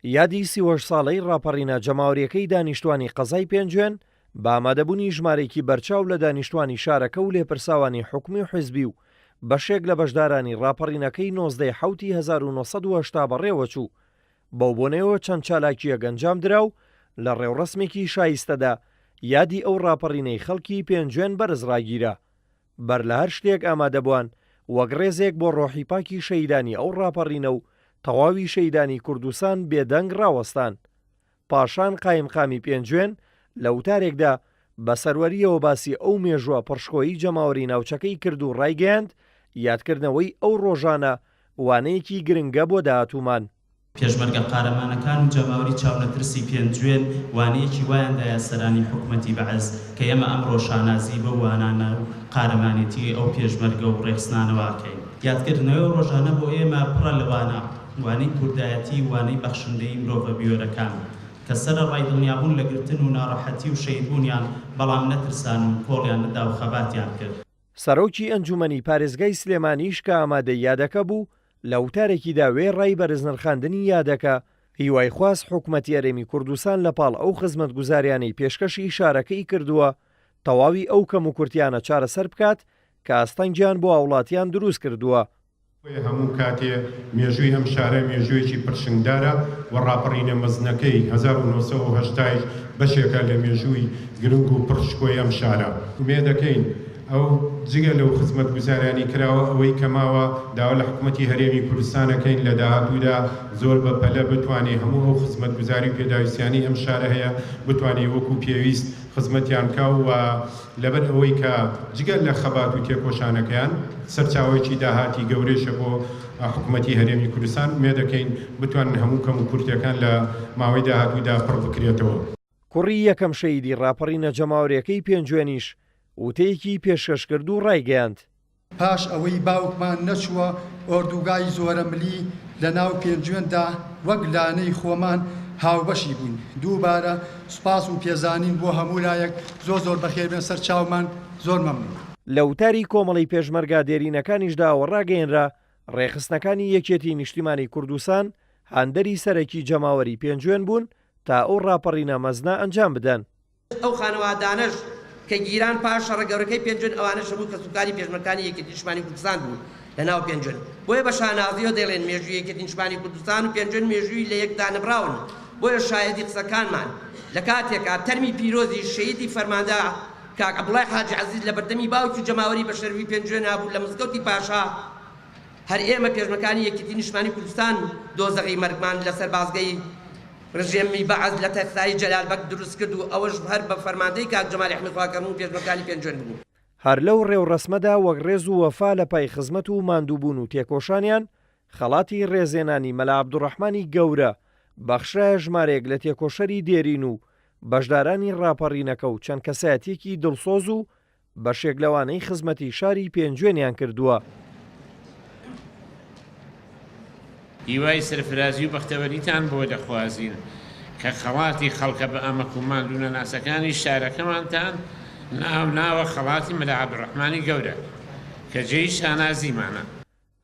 یادی 38 ساڵەی ڕاپەڕینە جەماوەریەکەی دانیشتوانی قەزای پێنجوێن بە ئامادەبوونی ژمارەیەکی بەرچاو لە دانیشتوانی شارەکە و لێپرساوانی حکومی و حیزبی و بەشێک لە بەشدارانی ڕاپەڕینەکەی 1970 بەڕێوەچوو. بەو بۆنەوە چەند چالاکیە گەنجام درا و لە ڕێوڕسمێکی شایستەدا یادی ئەو ڕاپەڕینەی خەڵکی پێنجوێن بەرز ڕاگیرە. بەر لە هەر شتێک ئامادەبووان وەک ڕێزێک بۆ ڕۆحی پاکی شەیدانی ئەو ڕاپەڕینە و تەواوی شەیدانی کوردستان بێدەنگ ڕاوەستان. پاشان قایمقامی پێنجوێن لە وتارێکدا بە سەروەریەوە باسی ئەو مێژووە پڕشکۆیی جەماوەری ناوچەکەی کرد و ڕایگەیاند یادکردنەوەی ئەو ڕۆژانە وانەیەکی گرنگە بۆ داهاتوومان. پێشمەرگە قارەمانەکان و جەماوەری چاونەترسی پێنجوێن وانەیەکی وایاندایە سەرانی حکومەتی بەعەز کە ئێمە ئەمڕۆ شانازی بە وانانە و قارەمانێتی ئەو پێشمەرگە و ڕێخستانەوەکەین. یادکردنەوەی ڕۆژانە بۆ ئێمە پڕە لەوانە وانەی کوردایەتی وانەی بەخشندەی مرۆڤە بیۆرەکان کە سەرە ڕای دڵنیابوون لە گرتن و ناڕەحەتی و شەیدبوونیان بەڵام نەترسان و کۆڵیان نەدا و خەباتیان کرد. سەرۆکی ئەنجومەنی پارێزگای سلێمانیش کە ئامادەی یادەکە بوو لە وتارێکیدا وێ ڕای بەرزنرخاندنی یادەکە هیوای خواست حکومەتی هەرێمی کوردستان لەپاڵ ئەو خزمەتگوزاریانەی پێشکەشی شارەکەی کردووە تەواوی ئەو کەم و کورتیانە چارەسەر بکات کە ئاستەنگیان بۆ هاوڵاتیان دروست کردووە. هەموو کاتێ مێژووی ئەم شارە مێژوویەکی پرشنگدارە و ڕاپەڕینە مەزنەکەی 1970 بەشێکە لە مێژووی گرنگ و پڕشکۆی ئەم شارە. ومێ دەکەین ئەو جگە لەو خزمەت گوزاریانی کراوە ئەوەی کەماوە داوا لە حکومەتی هەرێمی کوردستانەکەین لە داهاتوودا زۆر بەپەلە بتوانێت هەموو ئەو خزمەت گوزاری پێداویستیانی ئەم شارە هەیە بتوانێت وەکو پێویست خزمەتیان کاو و لەبەر ئەوەی کە جگە لە خەبات و تێکۆشانەکەیان سەرچاوەیەکی داهاتی گەورەشە بۆ حکومەتی هەرێمی کوردستان ومێ دەکەین بتوانن هەموو کەم و کورتەکان لە ماوەی داهاتوودا پڕ بکرێتەوە. کوڕی یەکەم شەیدی ڕاپەڕینە جەماوەریەکەی پێنجوێنیش وتەیەکی پێشکەشکرد و ڕایگەیاند. پاش ئەوەی باوکمان نەچووە ئۆردوگای زۆرە ملی لە ناو پێنجوێندا وەک لانەی خۆمان هاوبەشی بوون. دووبارە سوپاس و پێزانین بۆ هەموو لایەک زۆر بەخێربێن سەر چاومان زۆر مەمنون. لە وتاری کۆمەڵی پێشمەرگا دێرینەکانیشداوە ڕاگەیەنرا ڕێخستنەکانی یەکێتی نیشتیمانی کوردستان هەندەری سەرەکی جەماوەری پێنجوێن بوون تا ئەو ڕاپەڕینە مەزنە ئەنجام بدەن. ئەو خانەوادانەش کە گیران پاش شەڕەگەورەکەی پێنجوێن ئەوانەش هەموو کەسوکاری پێشمەرگەکانی یەکێتی نیشتیمانی کوردستان بوون لە ناو پێنجوێن. بۆیە بە شانازیەوە دەڵێن مێژووی یەکێتی نیشتیمانی کوردستان و پێنجوێن مێژووی لە یەکدا نەبراون. بۆیە شایەتی قسەکانمان لە کاتێکا تەرمی پیرۆزی شەیدی فەرماندا کاک عەبدوڵای حاجی عەزیز لە بەردەمی باوکی و جەماوەری بە شەرەفی پێنجوێن هابوو لە مزگەوتی پاشا هەر ئێمە پێشمەرگەکانی یەکێتی نیشتیمانی کوردستان دۆزەقی مەرگمان لەسەر بازگەی ڕژێمی بەعەز لە تەختای جەلالبەگ دروست کرد و ئەوەش هەر بە فەرماندەی کاک جەمالی ئەحمەدخواکەم و پێشمەرگەکانی پێنجوێن بوو. هەر لەو ڕێوڕەسمەدا وەک ڕێز و وەفا لە پای خزمەت و ماندووبوون و تێکۆشانیان خەڵاتی ڕێزێنانی مەلا عەبدوڕەحمانی گەورە بەخشایە ژمارەیەک لە تێکۆشەری دێرین و بەشدارانی ڕاپەڕینەکە و چەند کەسایەتێکی دڵسۆز و بەشێک لەوانەی خزمەتی شاری پێنجوێنیان کردووە. هیوای سەرفرازی و بەختەوەریتان بۆ دەخوازین کە خەڵاتی خەڵکە بە ئەمەک و ماندوونە ناسەکانی شارەکەمانتان ناوە خەڵاتی مەلا عەبدوڕەحمانی گەورە کە جێی شانازیمانە.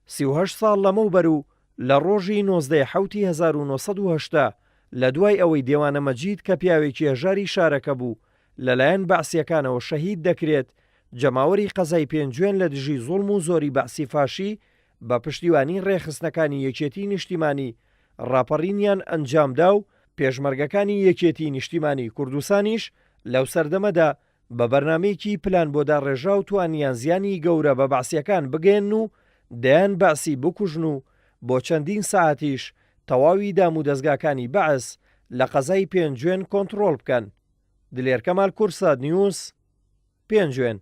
38 ساڵ لەمەوبەر و لە ڕۆژی 1970 لە دوای ئەوەی دیوانە مەجید کە پیاوێکی هەژاری شارەکە بوو لەلایەن بەعسیەکانەوە شەهید دەکرێت جەماوەری قەزای پێنجوێن لە دژی زوڵم و زۆری بەعسی فاشی بە پشتیوانی ڕێخستنەکانی یەکێتی نیشتیمانی ڕاپەڕینیان ئەنجامدا و پێشمەرگەکانی یەکێتی نیشتیمانی کوردستانیش لەو سەردەمەدا بە بەرنامەیەکی پلان بۆ داڕێژا و توانیان زیانی گەورە بە بەعسیەکان بگەێن و دەیان بەعسی بکوژن و بۆ چەندین ساعتیش تەواوی دام و دەستگاکانی بەعس لە قەزای پێنجوێن کۆنتڕۆڵ بکەن. دلێر کەمال کورسە نیوز پێنجوێن.